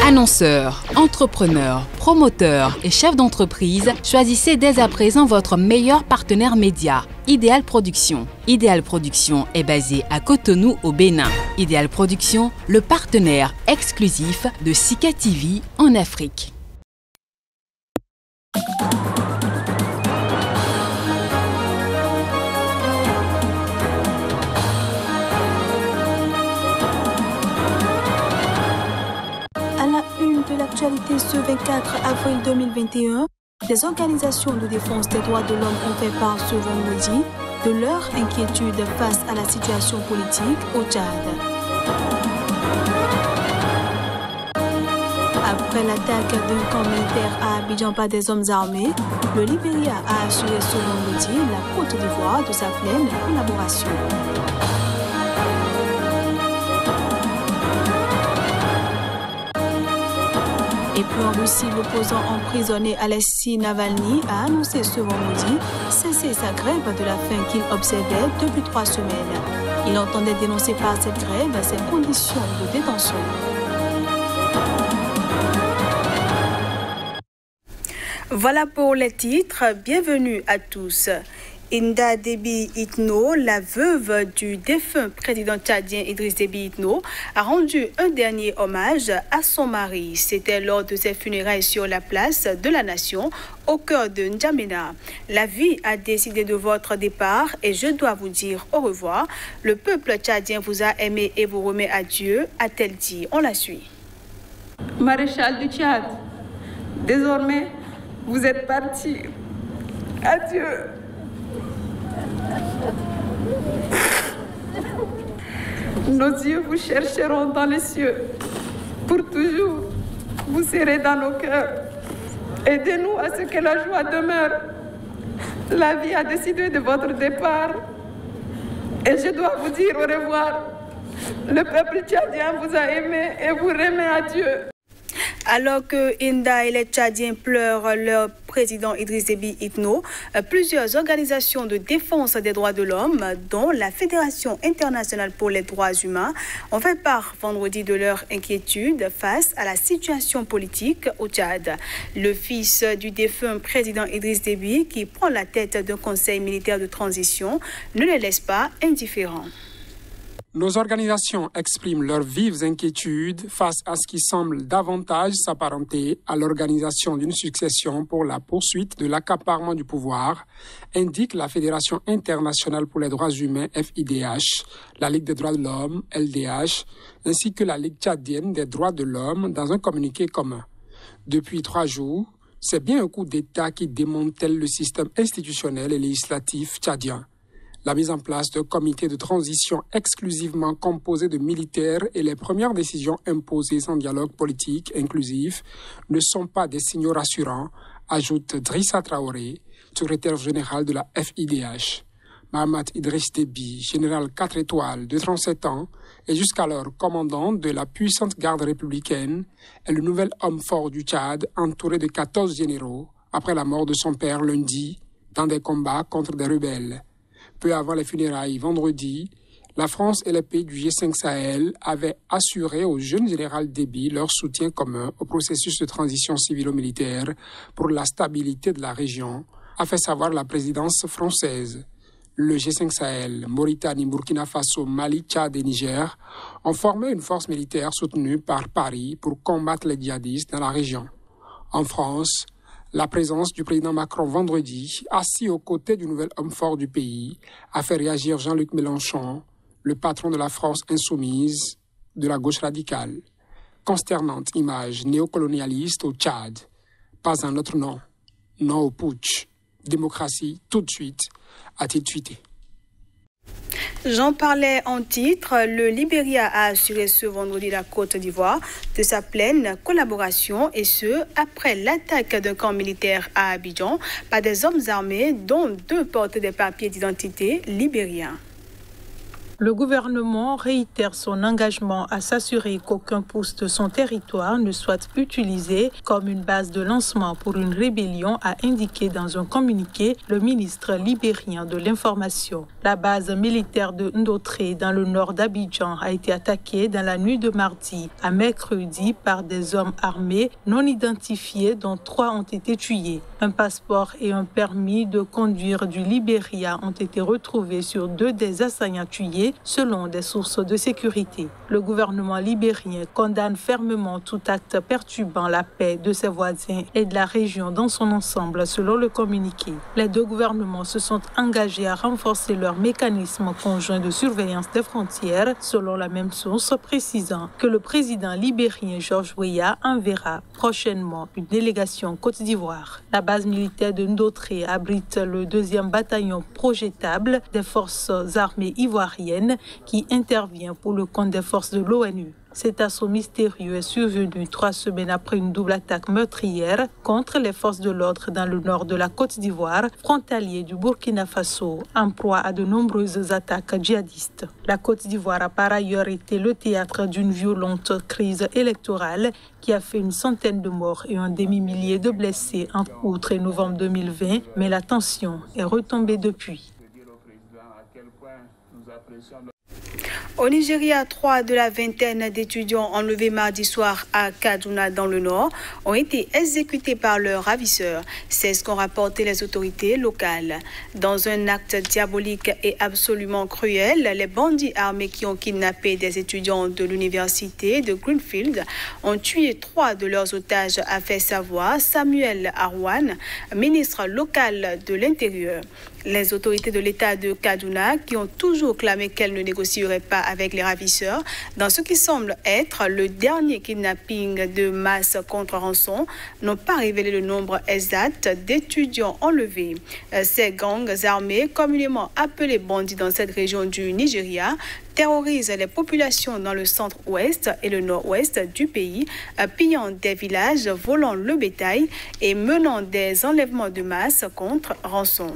Annonceurs, entrepreneurs, promoteurs et chefs d'entreprise, choisissez dès à présent votre meilleur partenaire média, Ideal Production. Ideal Production est basé à Cotonou au Bénin. Ideal Production, le partenaire exclusif de Sika TV en Afrique. De l'actualité ce 24 avril 2021, les organisations de défense des droits de l'homme ont fait part ce vendredi de leur inquiétude face à la situation politique au Tchad. Après l'attaque d'un camp militaire à Abidjan par des hommes armés, le Libéria a assuré ce vendredi la Côte d'Ivoire de sa pleine collaboration. Et puis en Russie, l'opposant emprisonné Alexei Navalny a annoncé ce vendredi cesser sa grève de la faim qu'il observait depuis 3 semaines. Il entendait dénoncer par cette grève ses conditions de détention. Voilà pour les titres. Bienvenue à tous. Inda Déby Itno, la veuve du défunt président tchadien Idriss Déby Itno, a rendu un dernier hommage à son mari. C'était lors de ses funérailles sur la place de la Nation, au cœur de N'Djamena. La vie a décidé de votre départ et je dois vous dire au revoir. Le peuple tchadien vous a aimé et vous remet à Dieu, a-t-elle dit. On la suit. Maréchal du Tchad, désormais, vous êtes parti. Adieu. Nos yeux vous chercheront dans les cieux. Pour toujours, vous serez dans nos cœurs. Aidez-nous à ce que la joie demeure. La vie a décidé de votre départ. Et je dois vous dire au revoir. Le peuple tchadien vous a aimé et vous remet à Dieu. Alors que Inda et les Tchadiens pleurent leur président Idriss Déby Itno, plusieurs organisations de défense des droits de l'homme, dont la Fédération internationale pour les droits humains, ont fait part vendredi de leur inquiétude face à la situation politique au Tchad. Le fils du défunt président Idriss Déby, qui prend la tête d'un conseil militaire de transition, ne les laisse pas indifférents. Nos organisations expriment leurs vives inquiétudes face à ce qui semble davantage s'apparenter à l'organisation d'une succession pour la poursuite de l'accaparement du pouvoir, indique la Fédération internationale pour les droits humains FIDH, la Ligue des droits de l'homme LDH, ainsi que la Ligue tchadienne des droits de l'homme dans un communiqué commun. Depuis 3 jours, c'est bien un coup d'État qui démantèle le système institutionnel et législatif tchadien. La mise en place d'un comité de transition exclusivement composé de militaires et les premières décisions imposées sans dialogue politique inclusif ne sont pas des signaux rassurants, ajoute Drissa Traoré, secrétaire général de la FIDH. Mahamat Idriss Déby, général 4 étoiles de 37 ans et jusqu'alors commandant de la puissante garde républicaine, est le nouvel homme fort du Tchad entouré de 14 généraux après la mort de son père lundi dans des combats contre des rebelles. Peu avant les funérailles vendredi, la France et les pays du G5 Sahel avaient assuré au jeune général Déby leur soutien commun au processus de transition civilo-militaire pour la stabilité de la région, a fait savoir la présidence française. Le G5 Sahel, Mauritanie, Burkina Faso, Mali, Tchad et Niger ont formé une force militaire soutenue par Paris pour combattre les djihadistes dans la région. En France, la présence du président Macron vendredi, assis aux côtés du nouvel homme fort du pays, a fait réagir Jean-Luc Mélenchon, le patron de la France insoumise de la gauche radicale. Consternante image néocolonialiste au Tchad. Pas un autre nom. Non au putsch. Démocratie tout de suite, a-t-il tweeté. J'en parlais en titre, le Libéria a assuré ce vendredi la Côte d'Ivoire de sa pleine collaboration et ce, après l'attaque d'un camp militaire à Abidjan par des hommes armés dont 2 portent des papiers d'identité libériens. Le gouvernement réitère son engagement à s'assurer qu'aucun poste de son territoire ne soit utilisé comme une base de lancement pour une rébellion, a indiqué dans un communiqué le ministre libérien de l'Information. La base militaire de Ndotré dans le nord d'Abidjan a été attaquée dans la nuit de mardi à mercredi par des hommes armés non identifiés dont 3 ont été tués. Un passeport et un permis de conduire du Libéria ont été retrouvés sur 2 des assaillants tués selon des sources de sécurité. Le gouvernement libérien condamne fermement tout acte perturbant la paix de ses voisins et de la région dans son ensemble, selon le communiqué. Les 2 gouvernements se sont engagés à renforcer leur mécanisme conjoint de surveillance des frontières, selon la même source, précisant que le président libérien George Weah enverra prochainement une délégation en Côte d'Ivoire. La base militaire de Ndotré abrite le 2e bataillon projetable des forces armées ivoiriennes qui intervient pour le compte des forces de l'ONU. Cet assaut mystérieux est survenu 3 semaines après une double attaque meurtrière contre les forces de l'ordre dans le nord de la Côte d'Ivoire, frontalier du Burkina Faso, en proie à de nombreuses attaques djihadistes. La Côte d'Ivoire a par ailleurs été le théâtre d'une violente crise électorale qui a fait une centaine de morts et un demi-millier de blessés entre août et novembre 2020, mais la tension est retombée depuis. Au Nigeria, 3 de la vingtaine d'étudiants enlevés mardi soir à Kaduna dans le nord ont été exécutés par leurs ravisseurs. C'est ce qu'ont rapporté les autorités locales. Dans un acte diabolique et absolument cruel, les bandits armés qui ont kidnappé des étudiants de l'université de Greenfield ont tué 3 de leurs otages, a fait savoir Samuel Arwan, ministre local de l'Intérieur. Les autorités de l'État de Kaduna, qui ont toujours clamé qu'elles ne négocieraient pas avec les ravisseurs, dans ce qui semble être le dernier kidnapping de masse contre rançon, n'ont pas révélé le nombre exact d'étudiants enlevés. Ces gangs armés, communément appelés bandits dans cette région du Nigeria, terrorisent les populations dans le centre-ouest et le nord-ouest du pays, pillant des villages, volant le bétail et menant des enlèvements de masse contre rançon.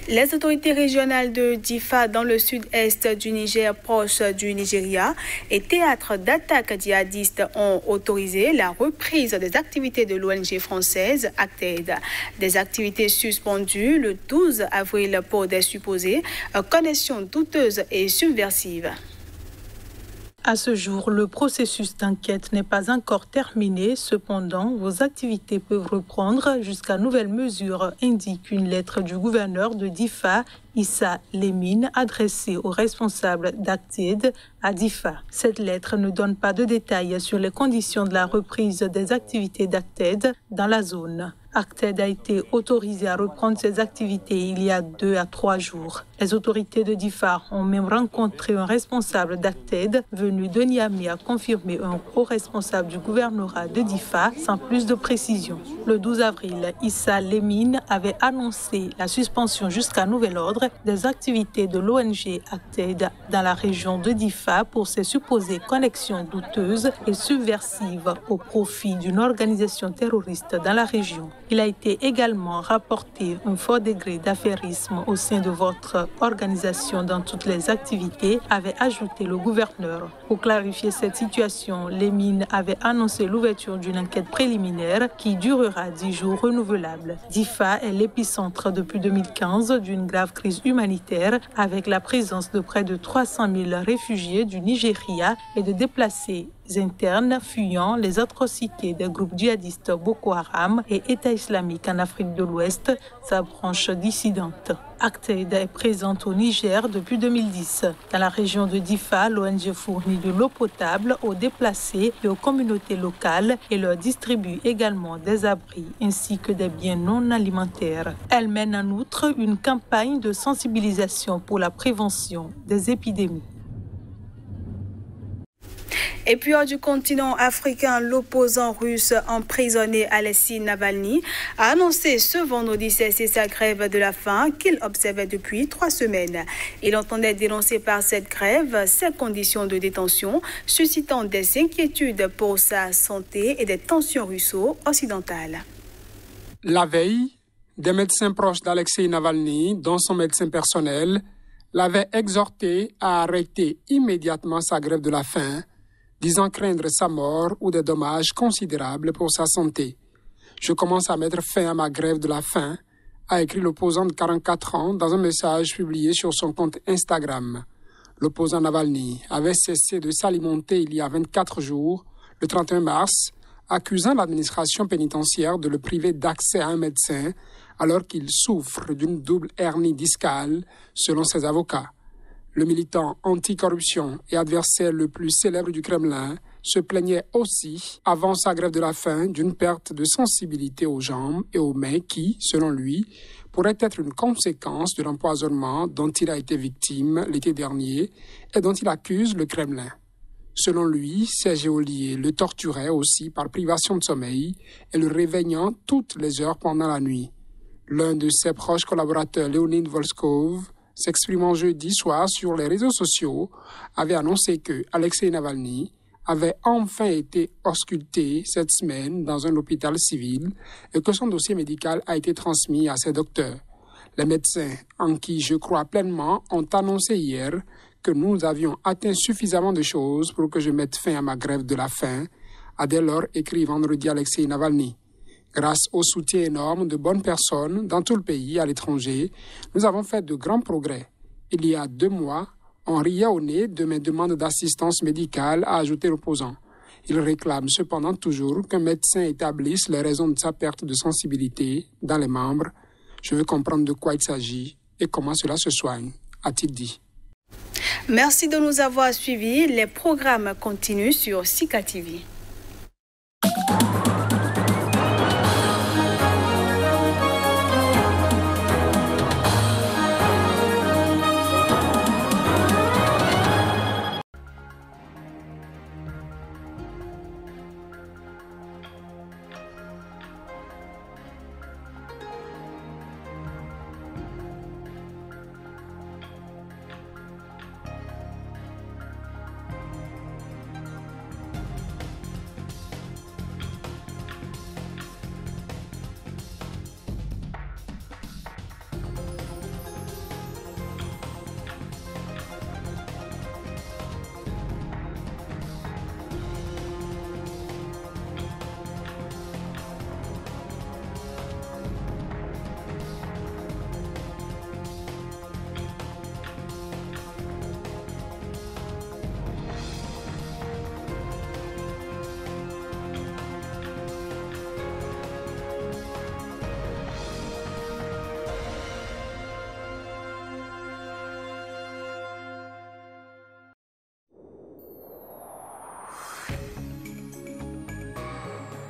Les autorités régionales de Difa, dans le sud-est du Niger, proche du Nigeria, et théâtre d'attaques djihadistes ont autorisé la reprise des activités de l'ONG française ACTED. Des activités suspendues le 12 avril pour des supposées connexions douteuses et subversives. À ce jour, le processus d'enquête n'est pas encore terminé. Cependant, vos activités peuvent reprendre jusqu'à nouvelle mesure, indique une lettre du gouverneur de Difa, Issa Lemine, adressée aux responsables d'ACTED à Difa. Cette lettre ne donne pas de détails sur les conditions de la reprise des activités d'ACTED dans la zone. ACTED a été autorisé à reprendre ses activités il y a 2 à 3 jours. Les autorités de Difa ont même rencontré un responsable d'ACTED venu de Niamey à confirmer un haut responsable du gouvernorat de Difa sans plus de précision. Le 12 avril, Issa Lemine avait annoncé la suspension jusqu'à nouvel ordre des activités de l'ONG ACTED dans la région de Difa pour ses supposées connexions douteuses et subversives au profit d'une organisation terroriste dans la région. Il a été également rapporté un fort degré d'affairisme au sein de votre organisation dans toutes les activités, avait ajouté le gouverneur. Pour clarifier cette situation, Lemine avait annoncé l'ouverture d'une enquête préliminaire qui durera 10 jours renouvelables. Difa est l'épicentre depuis 2015 d'une grave crise humanitaire avec la présence de près de 300 000 réfugiés du Nigeria et de déplacés internes fuyant les atrocités des groupes djihadistes Boko Haram et État islamique en Afrique de l'Ouest, sa branche dissidente. ACTED est présente au Niger depuis 2010. Dans la région de Difa, l'ONG fournit de l'eau potable aux déplacés et aux communautés locales et leur distribue également des abris ainsi que des biens non alimentaires. Elle mène en outre une campagne de sensibilisation pour la prévention des épidémies. Et puis hors du continent africain, l'opposant russe emprisonné Alexei Navalny a annoncé ce vendredi cesser sa grève de la faim qu'il observait depuis 3 semaines. Il entendait dénoncer par cette grève ses conditions de détention, suscitant des inquiétudes pour sa santé et des tensions russo-occidentales. La veille, des médecins proches d'Alexei Navalny, dont son médecin personnel, l'avait exhorté à arrêter immédiatement sa grève de la faim, disant craindre sa mort ou des dommages considérables pour sa santé. « Je commence à mettre fin à ma grève de la faim », a écrit l'opposant de 44 ans dans un message publié sur son compte Instagram. L'opposant Navalny avait cessé de s'alimenter il y a 24 jours, le 31 mars, accusant l'administration pénitentiaire de le priver d'accès à un médecin alors qu'il souffre d'une double hernie discale, selon ses avocats. Le militant anticorruption et adversaire le plus célèbre du Kremlin se plaignait aussi, avant sa grève de la faim, d'une perte de sensibilité aux jambes et aux mains qui, selon lui, pourrait être une conséquence de l'empoisonnement dont il a été victime l'été dernier et dont il accuse le Kremlin. Selon lui, ses geôliers le torturaient aussi par privation de sommeil et le réveillant toutes les heures pendant la nuit. L'un de ses proches collaborateurs, Leonid Volskov, s'exprimant jeudi soir sur les réseaux sociaux, avait annoncé que Alexei Navalny avait enfin été ausculté cette semaine dans un hôpital civil et que son dossier médical a été transmis à ses docteurs. Les médecins, en qui je crois pleinement, ont annoncé hier que nous avions atteint suffisamment de choses pour que je mette fin à ma grève de la faim, a dès lors écrit vendredi Alexei Navalny. Grâce au soutien énorme de bonnes personnes dans tout le pays et à l'étranger, nous avons fait de grands progrès. Il y a 2 mois, on riait au nez de mes demandes d'assistance médicale, a ajouté l'opposant. Il réclame cependant toujours qu'un médecin établisse les raisons de sa perte de sensibilité dans les membres. Je veux comprendre de quoi il s'agit et comment cela se soigne, a-t-il dit. Merci de nous avoir suivis. Les programmes continuent sur Sika TV.